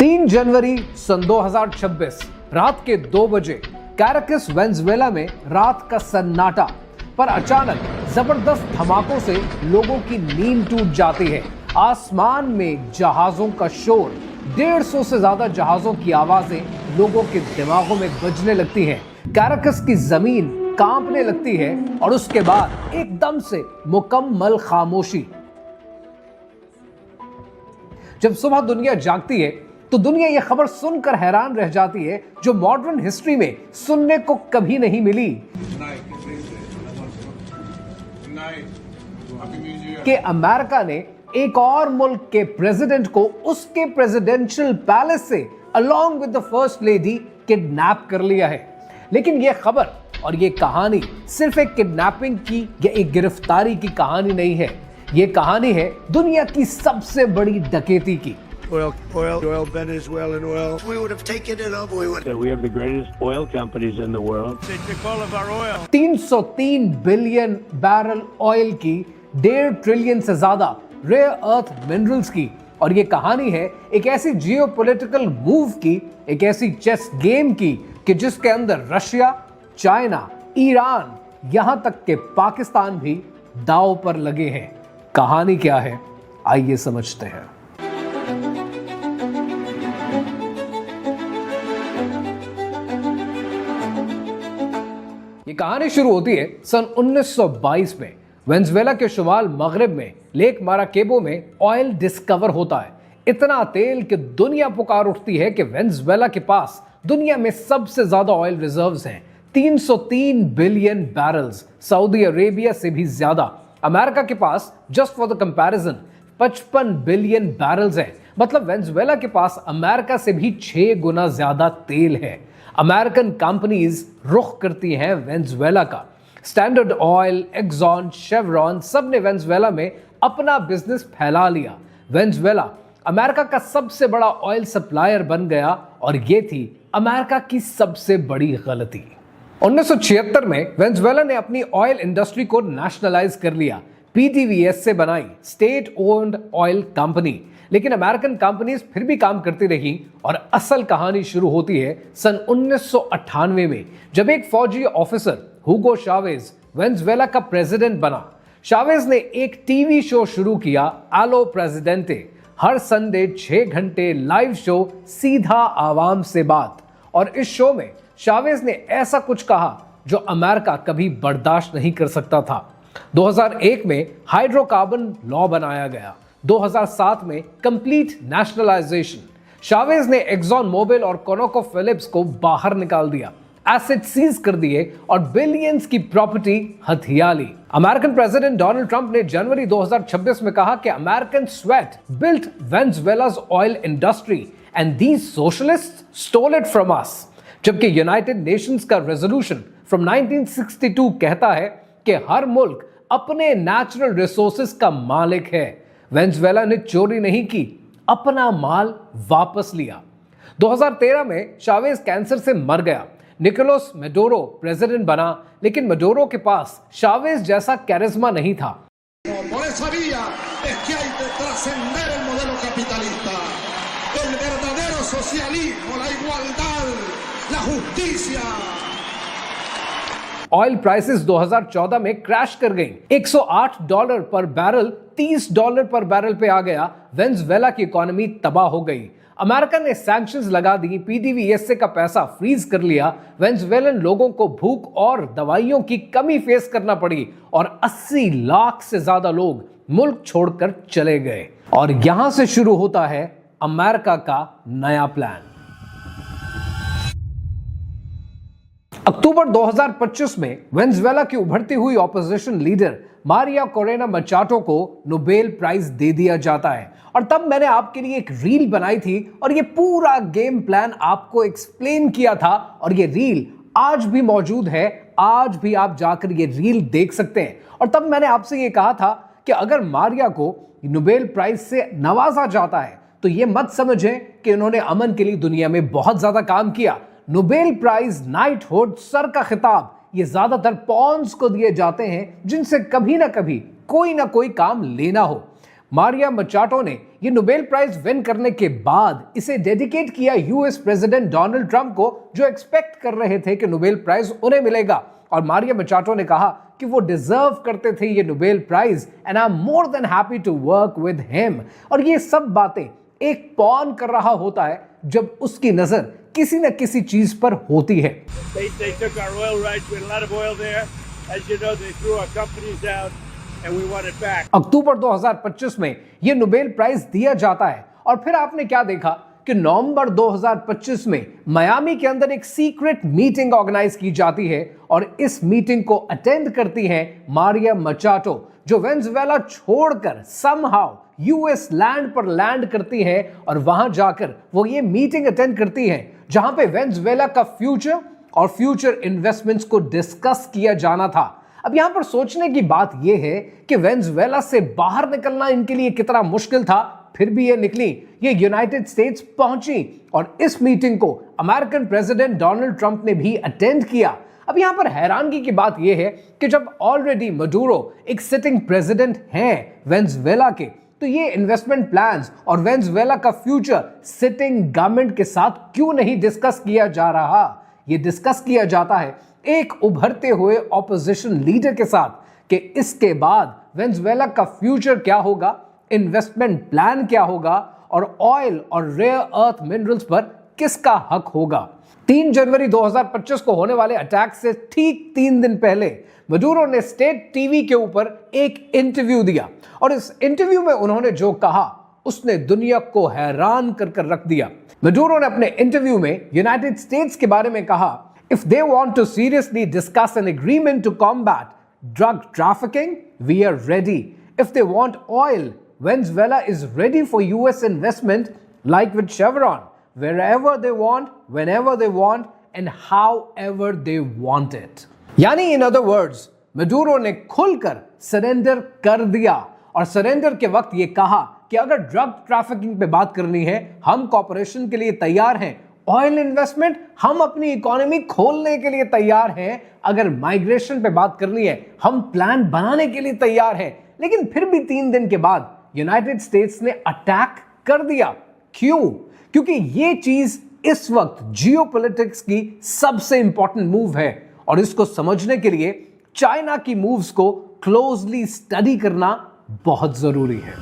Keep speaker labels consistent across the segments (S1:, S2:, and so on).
S1: 3 जनवरी सन 2026 रात के 2 बजे कैराकस वेनेजुएला में रात का सन्नाटा, पर अचानक जबरदस्त धमाकों से लोगों की नींद टूट जाती है। आसमान में जहाजों का शोर, 150 से ज्यादा जहाजों की आवाजें लोगों के दिमागों में बजने लगती हैं। कैराकस की जमीन कांपने लगती है और उसके बाद एकदम से मुकम्मल खामोशी। जब सुबह दुनिया जागती है तो दुनिया यह खबर सुनकर हैरान रह जाती है, जो मॉडर्न हिस्ट्री में सुनने को कभी नहीं मिली, कि अमेरिका ने एक और मुल्क के प्रेसिडेंट को उसके प्रेसिडेंशियल पैलेस से along with the first lady kidnap कर लिया है। लेकिन यह खबर और यह कहानी सिर्फ एक किडनैपिंग की या एक गिरफ्तारी की कहानी नहीं है। यह कहानी है दुनिया की सबसे बड़ी डकैती की।
S2: Oil, Venezuelan oil. We would have taken it up.
S3: We have the greatest oil companies in the world.
S2: They took all of our oil.
S1: 303 billion barrel oil की, 1.5 ट्रिलियन से ज्यादा रेयर अर्थ मिनरल्स की, और ये कहानी है एक ऐसी जियोपॉलिटिकल मूव की, एक ऐसी चेस गेम की कि जिसके अंदर रशिया, चाइना, ईरान, यहां तक के पाकिस्तान भी दांव पर लगे हैं। कहानी क्या है, आइए समझते हैं। ये कहानी शुरू होती है सन 1922 में। वेनेजुएला के शुमाल मगरिब में लेक माराकेबो में ऑयल डिस्कवर होता है। इतना तेल कि दुनिया पुकार उठती है कि वेनेजुएला के पास दुनिया में सबसे ज्यादा ऑयल रिजर्व्स हैं, 303 बिलियन बैरल्स, सऊदी अरेबिया से भी ज्यादा। अमेरिका के पास just for the comparison 55 billion barrels हैं। मतलब वेनेजुएला के पास अमेरिका से भी 6 गुना ज्यादा तेल है। अमेरिकन कंपनीज रुख करती हैं वेनेजुएला का। स्टैंडर्ड ऑयल, एक्सॉन, शेवरॉन, सब ने वेनेजुएला में अपना बिजनेस फैला लिया। वेनेजुएला अमेरिका का सबसे बड़ा ऑयल सप्लायर बन गया और ये थी अमेरिका की सबसे बड़ी गलती। 1976 में वेनेजुएला ने अपनी ऑयल इंडस्ट्री को नेशनलाइज कर लिया। पीडीवीएस से बनाई स्टेट ओन्ड ऑयल कंपनी। लेकिन अमेरिकन कंपनीज फिर भी काम करती रही और असल कहानी शुरू होती है सन 1998 में, जब एक फौजी ऑफिसर हुगो चावेज वेनेजुएला का प्रेसिडेंट बना। चावेज ने एक टीवी शो शुरू किया, आलो प्रेसिडेंटे। हर संडे 6 घंटे लाइव शो, सीधा आवाम से बात। और इस शो में चावेज ने ऐसा कुछ कहा जो अमेरिका कभी बर्दाश्त नहीं कर सकता था। 2001 में हाइड्रोकार्बन लॉ बनाया गया। 2007 में कंप्लीट नेशनलाइजेशन। चावेज ने एक्सॉन मोबिल और कोनोको फिलिप्स को बाहर निकाल दिया, एसेट सीज कर दिए और बिलियंस की प्रॉपर्टी हथिया ली। अमेरिकन प्रेसिडेंट डोनाल्ड ट्रंप ने जनवरी 2026 में कहा कि American sweat built Venezuela's oil industry and these socialists stole it from us. जबकि यूनाइटेड नेशंस का रेजोल्यूशन फ्रॉम 1962 कहता है कि हर मुल्क अपने नेचुरल रिसोर्सेज का मालिक है। वेनेजुएला ने चोरी नहीं की, अपना माल वापस लिया। 2013 में चावेज कैंसर से मर गया। निकोलस मेडोरो प्रेसिडेंट बना, लेकिन मेडोरो के पास चावेज जैसा कैरिज्मा नहीं था। ऑयल प्राइसेस 2014 में क्रैश कर गई। $108 पर बैरल $30 पर बैरल पे आ गया। वेनेजुएला की इकोनॉमी तबाह हो गई। अमेरिका ने सैंक्शंस लगा दी, पीडीवीएस का पैसा फ्रीज कर लिया। वेनेजुएलन लोगों को भूख और दवाइयों की कमी फेस करना पड़ी और 80 लाख से ज्यादा लोग मुल्क छोड़कर चले गए। और यहां से शुरू होता है अमेरिका का नया प्लान। अक्टूबर 2025 में वेनेजुएला की उभरती हुई ऑपोजिशन लीडर मारिया कोरेना मचाटो को नोबेल प्राइज दे दिया जाता है। और तब मैंने आपके लिए एक रील बनाई थी और ये पूरा गेम प्लान आपको एक्सप्लेन किया था, और ये रील आज भी मौजूद है। आज भी आप जाकर ये रील देख सकते हैं। और तब मैंने आपसे ये कहा था कि अगर मारिया को नोबेल प्राइज से नवाजा जाता है तो ये मत समझें कि उन्होंने अमन के लिए दुनिया में बहुत ज्यादा काम किया। नोबेल प्राइज, नाइटहुड, सर का खिताब, ये ज्यादातर पॉन्स को दिए जाते हैं जिनसे कभी ना कभी कोई ना कोई काम लेना हो। मारिया मचाटो ने ये नोबेल प्राइज विन करने के बाद इसे डेडिकेट किया यूएस प्रेसिडेंट डोनाल्ड ट्रंप को, जो एक्सपेक्ट कर रहे थे कि नोबेल प्राइज उन्हें मिलेगा। और मारिया मचाटो ने कहा कि वो डिजर्व करते थे ये Nobel prize and I am more than happy to work with him. और ये सब बातें एक पॉन कर रहा होता है जब उसकी नजर किसी न किसी चीज पर होती है।
S3: They took our oil rights. We had a lot of oil there. As you know, they threw our companies out, and we want it back.
S1: अक्टूबर 2025 में यह नोबेल प्राइज दिया जाता है और फिर आपने क्या देखा कि नवंबर 2025 में मियामी के अंदर एक सीक्रेट मीटिंग ऑर्गेनाइज की जाती है और इस मीटिंग को अटेंड करती हैं मारिया मचाटो, जो वेनेजुएला छोड़कर समहाउ यूएस लैंड पर लैंड करती हैं और वहां जाकर वो ये मीटिंग अटेंड करती हैं जहां पे वेनेजुएला का फ्यूचर और फ्यूचर इन्वेस्टमेंट्स को डिस्कस किया जाना था। अब यहां पर सोचने की बात यह है कि वेनेजुएला से बाहर निकलना इनके लिए कितना मुश्किल था, फिर भी ये निकली, ये यूनाइटेड स्टेट्स पहुंची और इस मीटिंग को अमेरिकन प्रेसिडेंट डोनाल्ड ट्रंप ने भी अटेंड किया। अब यहां पर हैरानगी की बात यह है कि जब ऑलरेडी मडूरो एक सिटिंग प्रेसिडेंट हैं वेनेजुएला के, तो ये इन्वेस्टमेंट प्लान्स और वेनेजुएला का फ्यूचर सिटिंग गवर्नमेंट के साथ क्यों नहीं डिस्कस किया जा रहा? ये डिस्कस किया जाता है एक उभरते हुए ऑपोजिशन लीडर के साथ कि इसके बाद वेनेजुएला का फ्यूचर क्या होगा, इन्वेस्टमेंट प्लान क्या होगा और ऑयल और रेयर अर्थ मिनरल्स पर किसका हक होगा। 3 जनवरी 2025 को होने वाले अटैक से ठीक 3 दिन पहले मडूरो ने स्टेट टीवी के ऊपर एक इंटरव्यू दिया और इस इंटरव्यू में उन्होंने जो कहा उसने दुनिया को हैरान कर रख दिया। मडूरो ने अपने इंटरव्यू में यूनाइटेड स्टेट्स के बारे में कहा, if they want to seriously discuss an agreement to combat drug trafficking, we are ready. If they want oil, Venezuela is ready for US investment like with Chevron, wherever they want, whenever they want and however they want it. यानी in other words, मडूरो ने खुलकर surrender कर दिया और surrender के वक्त ये कहा कि अगर ड्रग ट्रैफिकिंग पे बात करनी है, हम कॉर्पोरेशन के लिए तैयार हैं। ऑयल इन्वेस्टमेंट, हम अपनी इकोनॉमी खोलने के लिए तैयार हैं। अगर माइग्रेशन पे बात करनी है, हम प्लान बनाने के लिए तैयार हैं। लेकिन फिर भी 3 दिन के बाद यूनाइटेड स्टेट्स ने अटैक कर दिया। क्यों? क्योंकि ये चीज इस वक्त जियोपॉलिटिक्स की सबसे इंपॉर्टेंट मूव है और इसको समझने के लिए चाइना की मूव्स को क्लोजली स्टडी करना बहुत जरूरी है।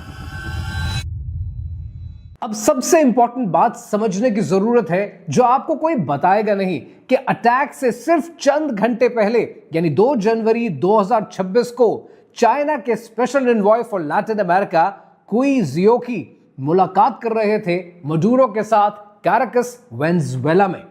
S1: अब सबसे इंपॉर्टेंट बात समझने की जरूरत है जो आपको कोई बताएगा नहीं कि अटैक से सिर्फ चंद घंटे पहले यानी 2 जनवरी 2026 को चाइना के special envoy for Latin America कुई जियोकी मुलाकात कर रहे थे मडूरो के साथ कैराकस, वेनेजुएला में।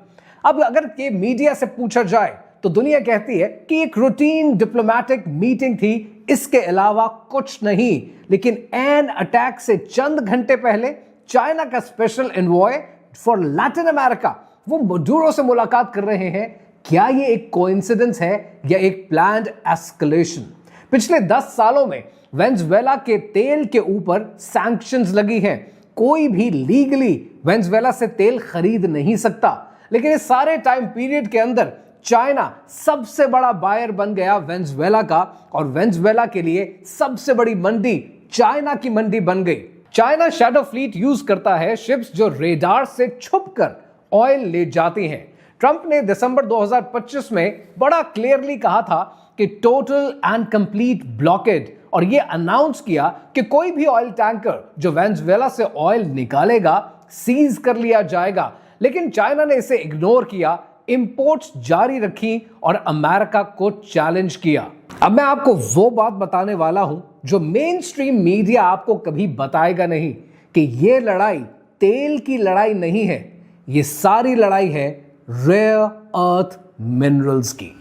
S1: अब अगर के मीडिया से पूछा जाए तो दुनिया कहती है कि एक रूटीन डिप्लोमेटिक मीटिंग थी, इसके अलावा कुछ नहीं। लेकिन एन अटैक से चंद घंटे पहले चाइना का special envoy for Latin America वो मडूरो से मुलाकात कर रहे हैं। क्या ये एक कोइंसिडेंस है या एक प्लान्ड एस्केलेशन? पिछले 10 सालों में वेनेजुएला के तेल के ऊपर सैंक्शंस लगी हैं। कोई भी लीगली वेनेजुएला से तेल खरीद नहीं सकता। लेकिन इस सारे टाइम पीरियड के अंदर चाइना सबसे बड़ा बायर बन गया वेनेजुएला का और वेनेजुएला के लिए सबसे बड़ी मंडी चाइना की मंडी बन गई। चाइना शैडो फ्लीट यूज करता है शिप्स जो रेडार से छुपकर ऑयल ले जाती हैं। ट्रंप ने दिसंबर 2025 में बड़ा क्लियरली कहा था कि टोटल एंड कंप्लीट ब्लॉकेड और ये अनाउंस किया कि कोई भी ऑयल टैंकर जो वेनेजुएला से ऑयल निकालेगा सीज कर लिया जाएगा। लेकिन चाइना ने इसे इग्नोर किया, इंपोर्ट्स जारी रखी और अमेरिका को चैलेंज किया। अब मैं आपको वो बात बताने वाला हूं जो मेन स्ट्रीम मीडिया आपको कभी बताएगा नहीं कि ये लड़ाई तेल की लड़ाई नहीं है, ये सारी लड़ाई है रेयर अर्थ मिनरल्स की।